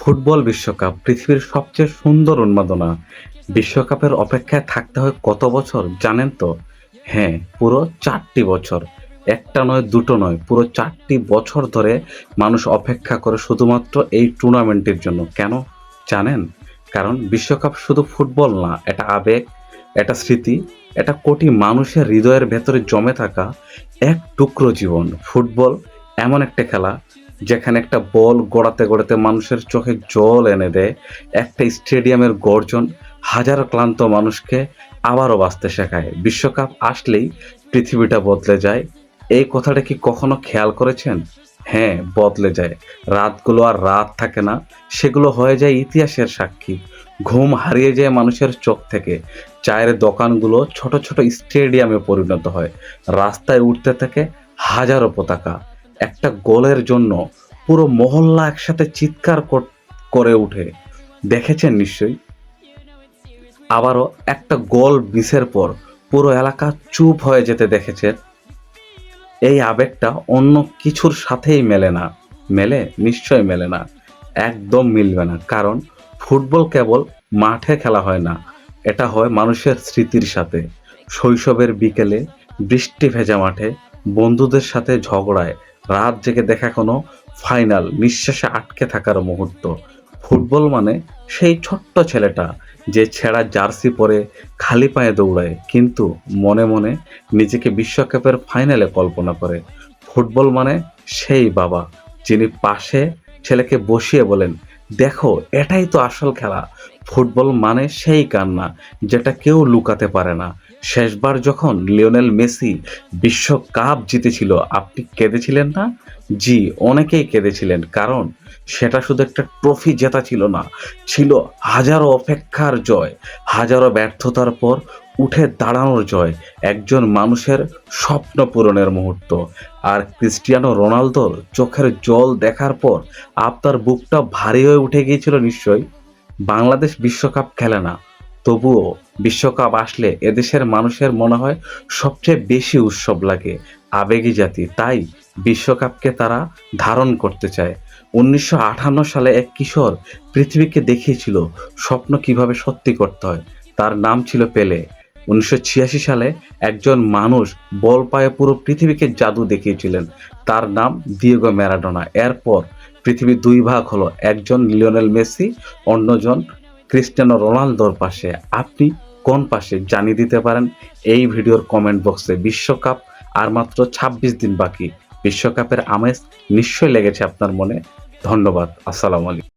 Football বিশ্বকাপ পৃথিবীর সবচেয়ে সুন্দর উন্মাদনা। বিশ্বকাপের অপেক্ষায় থাকতে হয় কত বছর জানেন তো? হ্যাঁ, পুরো ৪টি বছর। একটা নয়, দুটো নয়, পুরো ৪টি বছর ধরে মানুষ অপেক্ষা করে শুধুমাত্র এই টুর্নামেন্টের জন্য। কেন জানেন? কারণ বিশ্বকাপ শুধু ফুটবল না, এটা আবেগ, এটা স্মৃতি, এটা কোটি মানুষের হৃদয়ের ভেতরে জমে থাকা এক টুকরো জীবন। ফুটবল এমন একটা খেলা যেখানে একটা বল গড়াতে গড়াতে মানুষের চোখে জল এনে দেয়। একটা স্টেডিয়ামের গর্জন হাজারো ক্লান্ত মানুষকে আবারও বাঁচতে শেখায়। বিশ্বকাপ আসলেই পৃথিবীটা বদলে যায়। এই কথাটা কি কখনো খেয়াল করেছেন? হ্যাঁ, বদলে যায়। রাতগুলো আর রাত থাকে না, সেগুলো হয়ে যায় ইতিহাসের সাক্ষী। ঘুম হারিয়ে যায় মানুষের চোখ থেকে। চায়ের দোকানগুলো ছোট ছোট স্টেডিয়ামে পরিণত হয়। রাস্তায় উঠতে থাকে হাজারো পতাকা। একটা গোলের জন্য পুরো মহল্লা একসাথে চিৎকার করে উঠে। দেখেছেন নিশ্চয়ই? আবারও একটা গোল মিসের পর পুরো এলাকা চুপ হয়ে যেতে দেখেছেন। এই আবেগটা অন্য কিছুর সাথেই মেলে না। মেলে? নিশ্চয় মেলে না। একদম মিলবে না। কারণ ফুটবল কেবল মাঠে খেলা হয় না। এটা হয় মানুষের স্মৃতির সাথে। শৈশবের বিকেলে বৃষ্টি ভেজা মাঠে বন্ধুদের সাথে ঝগড়ায় রাত জেগে দেখা কোনো ফাইনাল, নিঃশ্বাসে আটকে থাকার মুহূর্ত। ফুটবল মানে সেই ছোট্ট ছেলেটা যে ছেঁড়া জার্সি পরে খালি পায়ে দৌড়ায় কিন্তু মনে মনে নিজেকে বিশ্বকাপের ফাইনালে কল্পনা করে। ফুটবল মানে সেই বাবা যিনি পাশে ছেলেকে বসিয়ে বলেন, দেখো এটাই তো আসল খেলা। ফুটবল মানে সেই কান্না যেটা কেউ লুকাতে পারে না। শেষবার যখন লিওনেল মেসি বিশ্বকাপ জিতেছিল, আপনি কেঁদেছিলেন না? জি, অনেকেই কেঁদেছিলেন। কারণ সেটা শুধু একটা ট্রফি জেতা ছিল না, ছিল হাজারো অপেক্ষার জয়, হাজারো ব্যর্থতার পর উঠে দাঁড়ানোর জয়, একজন মানুষের স্বপ্ন পূরণের মুহূর্ত। আর ক্রিস্টিয়ানো রোনালদোর চোখের জল দেখার পর আপনার বুকটা ভারী হয়ে উঠে গিয়েছিল নিশ্চয়ই। বাংলাদেশ বিশ্বকাপ খেলে না, তবুও বিশ্বকাপ আসলে এদেশের মানুষের মনে হয় সবচেয়ে বেশি উৎসব লাগে। আবেগী জাতি, তাই বিশ্বকাপকে তারা ধারণ করতে চায়। ১৯৫৮ সালে এক কিশোর পৃথিবীকে দেখিয়েছিল স্বপ্ন কিভাবে সত্যি করতে হয়। তার নাম ছিল পেলে। ১৯৮৬ সালে একজন মানুষ বল পায়ে পুরো পৃথিবীকে জাদু দেখিয়েছিলেন। তার নাম দিয়েগো ম্যারাডোনা। এরপর পৃথিবী দুই ভাগ হলো, একজন লিওনেল মেসি, অন্যজন ক্রিস্টিয়ানো রোনালদোর পাশে। আপনি কোন পাশে জানিয়ে দিতে পারেন এই ভিডিওর কমেন্ট বক্সে। বিশ্বকাপ আর মাত্র ২৬ দিন বাকি। বিশ্বকাপের আমেজ নিশ্চয়ই লেগেছে আপনার মনে। ধন্যবাদ। আসসালামু আলাইকুম।